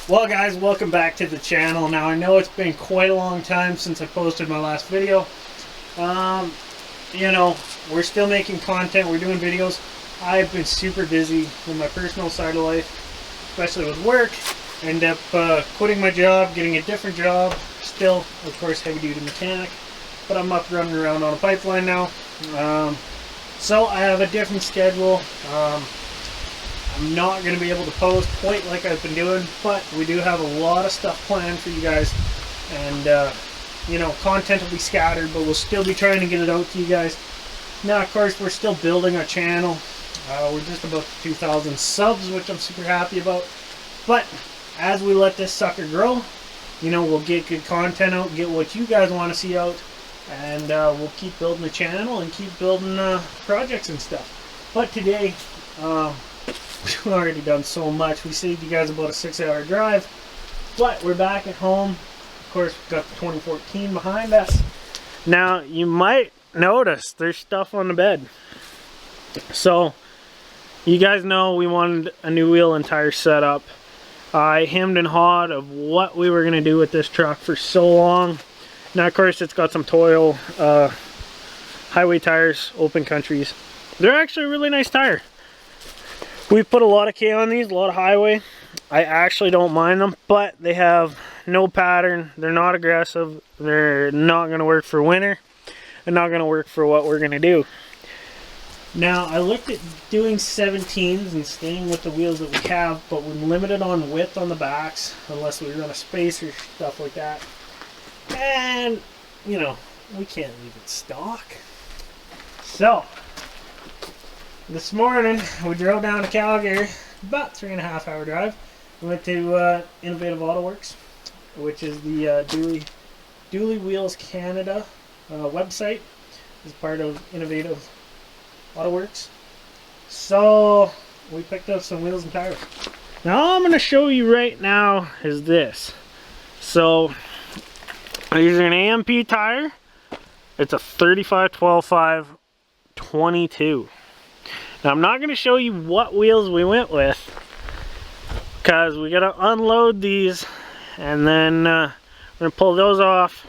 Well guys, welcome back to the channel. Now I know it's been quite a long time since I posted my last video. You know, we're still making content, we're doing videos. I've been super busy with my personal side of life, especially with work. I ended up quitting my job, getting a different job. Still, of course, heavy duty mechanic, but I'm up running around on a pipeline now. So I have a different schedule. I'm not going to be able to post quite like I've been doing, but we do have a lot of stuff planned for you guys, and you know, content will be scattered, but we'll still be trying to get it out to you guys. Now, of course, we're still building our channel. We're just about 2,000 subs, which I'm super happy about. But as we let this sucker grow, you know, we'll get good content out, get what you guys want to see out, and we'll keep building the channel and keep building projects and stuff. But today, we've already done so much. We saved you guys about a 6-hour drive, but we're back at home. Of course, we've got the 2014 behind us. Now, you might notice there's stuff on the bed. So, you guys know we wanted a new wheel and tire setup. I hemmed and hawed of what we were going to do with this truck for so long. Now, of course, it's got some Toyo highway tires, open countries. They're actually a really nice tire. We've put a lot of K on these, a lot of highway. I actually don't mind them, but they have no pattern. They're not aggressive. They're not going to work for winter. They're not going to work for what we're going to do. Now, I looked at doing 17s and staying with the wheels that we have, but we're limited on width on the backs, unless we run a spacer, stuff like that. And, you know, we can't leave it stock. So, this morning, we drove down to Calgary, about 3.5 hour drive. We went to Innovative Auto Works, which is the Dually Wheels Canada website. It's part of Innovative Auto Works. So, we picked up some wheels and tires. Now, all I'm going to show you right now is this. So, I'm using an AMP tire. It's a 35-12-5 22. Now, I'm not going to show you what wheels we went with, because we got to unload these, and then we're going to pull those off,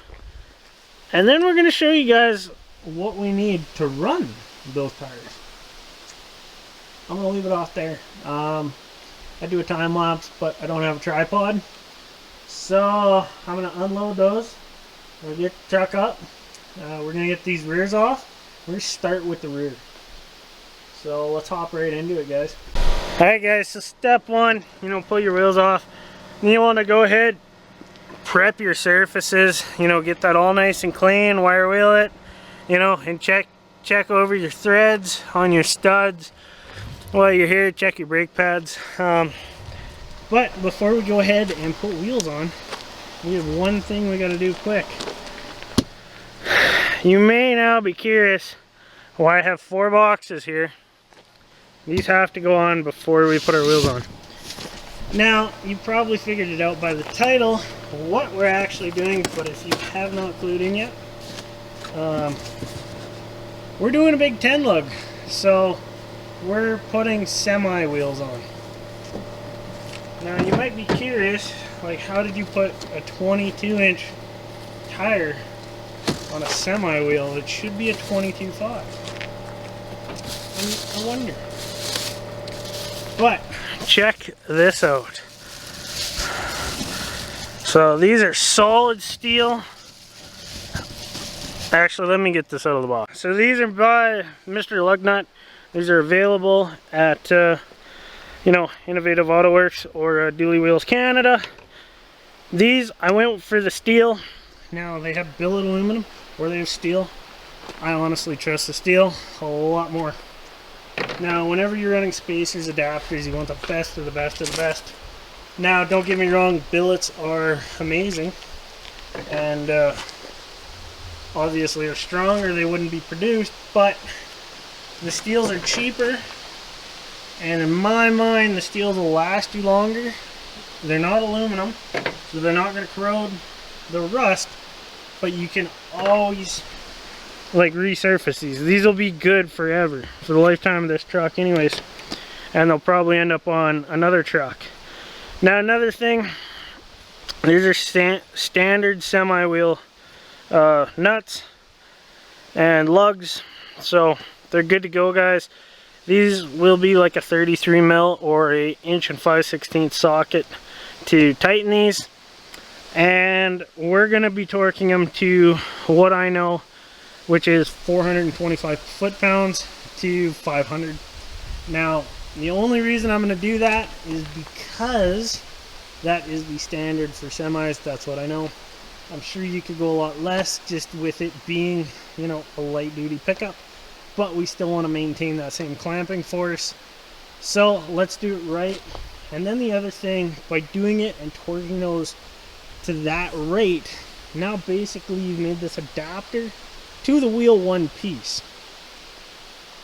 and then we're going to show you guys what we need to run those tires. I'm going to leave it off there. I do a time lapse, but I don't have a tripod, so I'm going to unload those. We'll get the truck up. We're going to get these rears off. We're going to start with the rear. So let's hop right into it, guys. Alright guys, so step one, you know, pull your wheels off. And you want to go ahead, prep your surfaces, you know, get that all nice and clean, wire wheel it, you know, and check over your threads on your studs. While you're here, check your brake pads. But before we go ahead and put wheels on, we have one thing we got to do quick. You may now be curious why I have 4 boxes here. These have to go on before we put our wheels on. Now, you probably figured it out by the title what we're actually doing, but if you have not clued in yet, we're doing a big 10 lug. So we're putting semi wheels on. Now you might be curious, like, how did you put a 22-inch tire on a semi wheel? It should be a 22.5. I wonder. But check this out. So these are solid steel. Actually, let me get this out of the box. So these are by Mr. Lugnut. These are available at you know, Innovative Auto Works or Dually Wheels Canada. These, I went for the steel. Now they have billet aluminum or they have steel. I honestly trust the steel a lot more. Now, whenever you're running spacers, adapters, you want the best of the best of the best. Now, don't get me wrong, billets are amazing, and obviously are stronger, they wouldn't be produced, but the steels are cheaper, and in my mind, the steels will last you longer. They're not aluminum, so they're not going to corrode the rust, but you can always, like, resurface these. These will be good forever, for the lifetime of this truck anyways, and they'll probably end up on another truck. Now, another thing, These are standard semi-wheel nuts and lugs, so they're good to go, guys. These will be like a 33 mil or a 1 5/16 socket to tighten these, and we're gonna be torquing them to what I know, which is 425 foot-pounds to 500. Now, the only reason I'm gonna do that is because that is the standard for semis. That's what I know. I'm sure you could go a lot less just with it being, you know, a light duty pickup, but we still want to maintain that same clamping force. So let's do it right. And then the other thing, by doing it and torquing those to that rate, now basically you've made this adapter to the wheel one piece.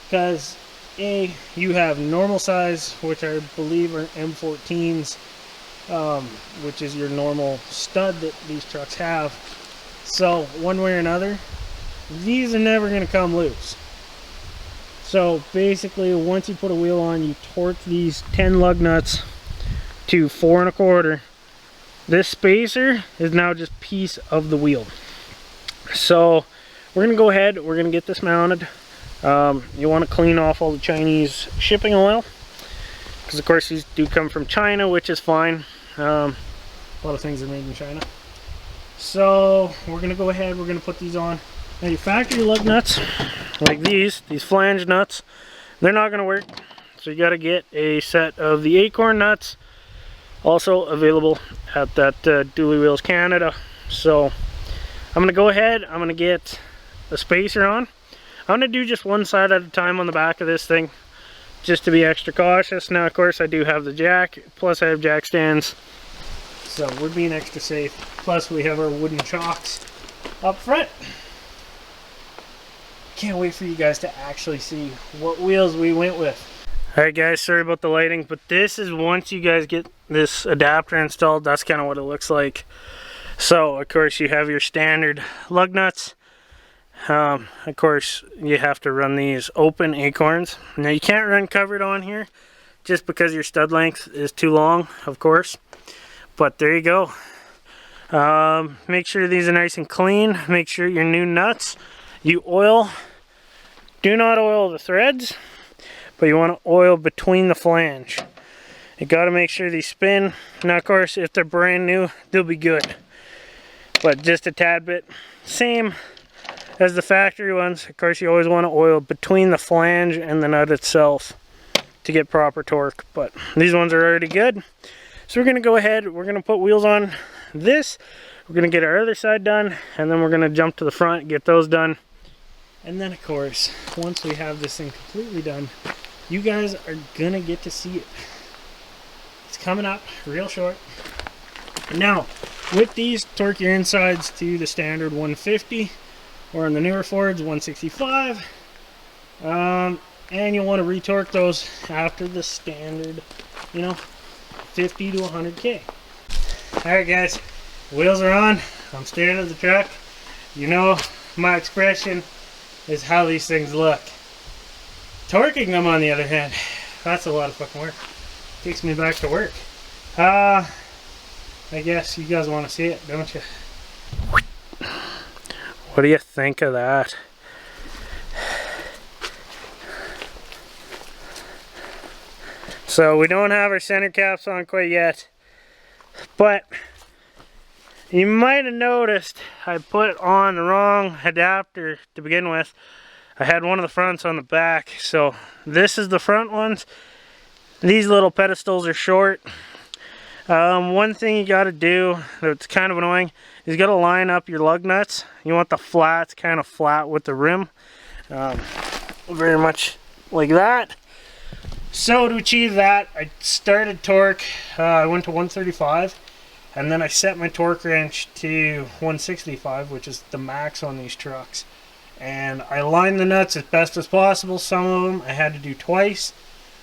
Because you have normal size, which I believe are M14s, which is your normal stud that these trucks have. So one way or another, these are never going to come loose. So basically, once you put a wheel on, you torque these 10 lug nuts to 4 1/4. This spacer is now just piece of the wheel. So we're going to go ahead, we're going to get this mounted. You want to clean off all the Chinese shipping oil, because of course these do come from China, which is fine. A lot of things are made in China. So we're going to go ahead, we're going to put these on. Now your factory lug nuts, like these flange nuts, they're not going to work. So you got to get a set of the Acorn nuts, also available at that Dually Wheels Canada. So I'm going to go ahead, I'm going to get the spacer on. I'm going to do just one side at a time on the back of this thing, just to be extra cautious. Now of course I do have the jack, plus I have jack stands, so we're being extra safe. Plus we have our wooden chocks up front. Can't wait for you guys to actually see what wheels we went with. Alright guys, sorry about the lighting, but this is, once you guys get this adapter installed, that's kind of what it looks like. So of course you have your standard lug nuts. Of course you have to run these open Acorns. Now you can't run covered on here just because your stud length is too long, of course, but there you go. Make sure these are nice and clean. Make sure your new nuts you oil. Do not oil the threads, but you want to oil between the flange. You got to make sure these spin. Now of course if they're brand new, they'll be good, but just a tad bit. Same as the factory ones. Of course you always want to oil between the flange and the nut itself to get proper torque, but these ones are already good. So we're going to go ahead, we're going to put wheels on this, we're going to get our other side done, and then we're going to jump to the front, get those done. And then of course, once we have this thing completely done, you guys are going to get to see it. It's coming up real short. Now, with these, torque your insides to the standard 150, or in the newer Fords, 165. And you'll want to retorque those after the standard, you know, 50 to 100K. Alright guys, wheels are on. I'm staring at the truck. You know, my expression is how these things look. Torquing them, on the other hand, that's a lot of fucking work. Takes me back to work. I guess you guys want to see it, don't you? What do you think of that? So we don't have our center caps on quite yet, but you might have noticed I put on the wrong adapter to begin with. I had one of the fronts on the back, so this is the front ones. These little pedestals are short. One thing you got to do that's kind of annoying is you got to line up your lug nuts. You want the flats kind of flat with the rim, very much like that. So to achieve that, I started torque. I went to 135, and then I set my torque wrench to 165, which is the max on these trucks. And I lined the nuts as best as possible. Some of them I had to do twice,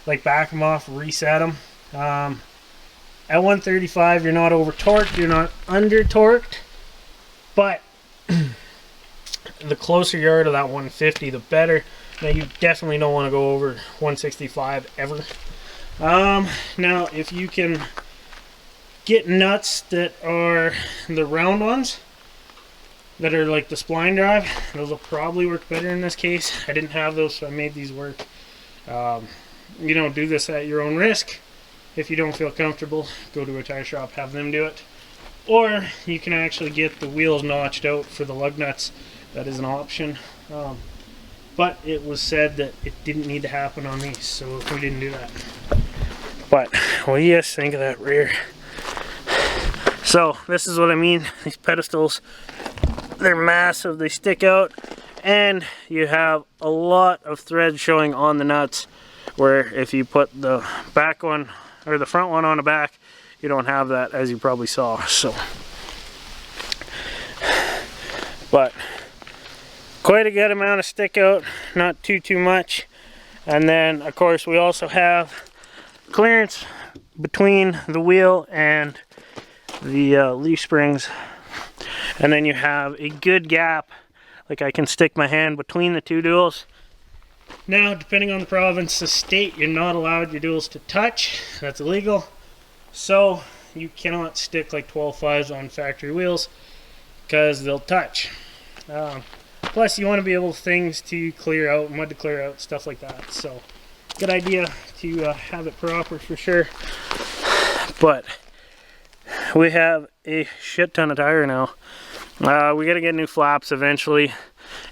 like back them off, reset them. At 135, you're not over torqued, you're not under torqued, but the closer you are to that 150, the better. Now you definitely don't want to go over 165 ever. Now if you can get nuts that are the round ones that are like the spline drive. Those will probably work better in this case. I didn't have those, so I made these work. You know, do this at your own risk. If you don't feel comfortable, go to a tire shop, have them do it. Or you can actually get the wheels notched out for the lug nuts. That is an option. But it was said that it didn't need to happen on these, so we didn't do that. But what do you guys think of that rear? So this is what I mean. These pedestals, they're massive, they stick out, and you have a lot of thread showing on the nuts, where if you put the back one or the front one on the back, you don't have that, as you probably saw. So, but quite a good amount of stick out, not too much. And then of course we also have clearance between the wheel and the leaf springs, and then you have a good gap, like I can stick my hand between the two duals. Now, depending on the province, the state, you're not allowed your duals to touch. That's illegal. So you cannot stick like 12.5s on factory wheels because they'll touch. Plus you want to be able things to clear out, mud to clear out, stuff like that. So good idea to have it proper for sure. But we have a shit ton of tire now. We gotta get new flaps eventually,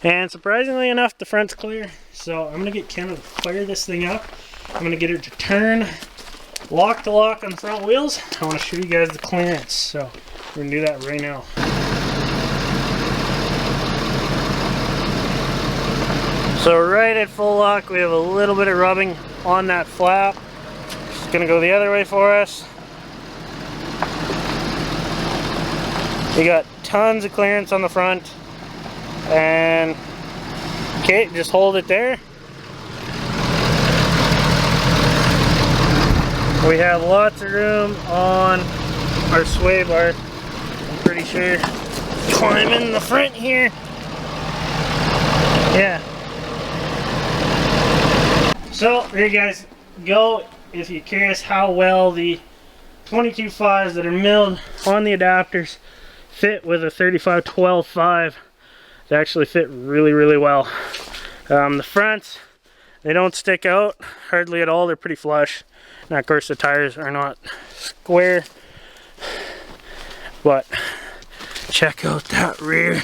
and surprisingly enough, the front's clear. So I'm gonna get Kenna to fire this thing up. I'm gonna get her to turn lock to lock on the front wheels. I want to show you guys the clearance, so we're gonna do that right now. So right at full lock, we have a little bit of rubbing on that flap. Just gonna go the other way for us. You got tons of clearance on the front, and okay, just hold it there. We have lots of room on our sway bar, I'm pretty sure. Climb in the front here. Yeah. So there you guys go. If you're curious how well the 22.5s that are milled on the adapters fit with a 35-12.5, they actually fit really well. The fronts, they don't stick out hardly at all. They're pretty flush. Now of course the tires are not square, but check out that rear.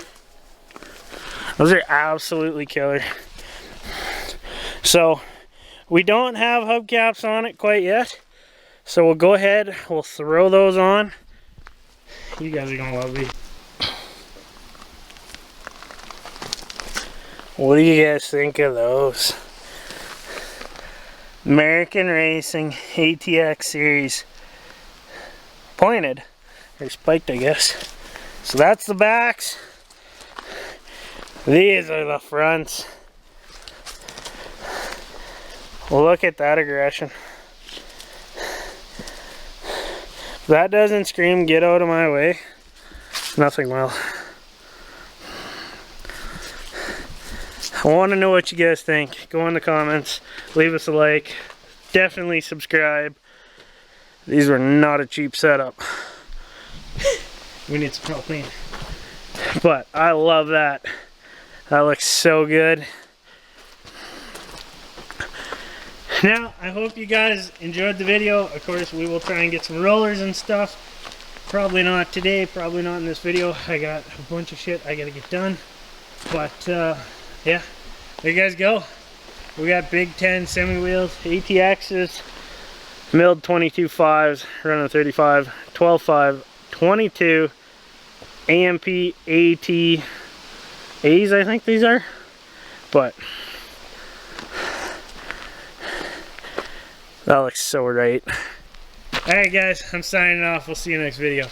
Those are absolutely killer. So we don't have hubcaps on it quite yet, so we'll go ahead, we'll throw those on. You guys are gonna love these. What do you guys think of those? American Racing ATX series. Pointed, or spiked I guess. So that's the backs. These are the fronts. Look at that aggression. If that doesn't scream, get out of my way, nothing will. I want to know what you guys think. Go in the comments, leave us a like, definitely subscribe. These were not a cheap setup. We need some propane. But I love that. That looks so good. Now, I hope you guys enjoyed the video. Of course, we will try and get some rollers and stuff. Probably not today, probably not in this video. I got a bunch of shit I gotta get done. But, yeah, there you guys go. We got Big 10 semi-wheels, ATXs, milled 22.5s, running 35, 12.5, 22, AMP, AT, A's I think these are. But that looks so right. Alright guys, I'm signing off. We'll see you next video.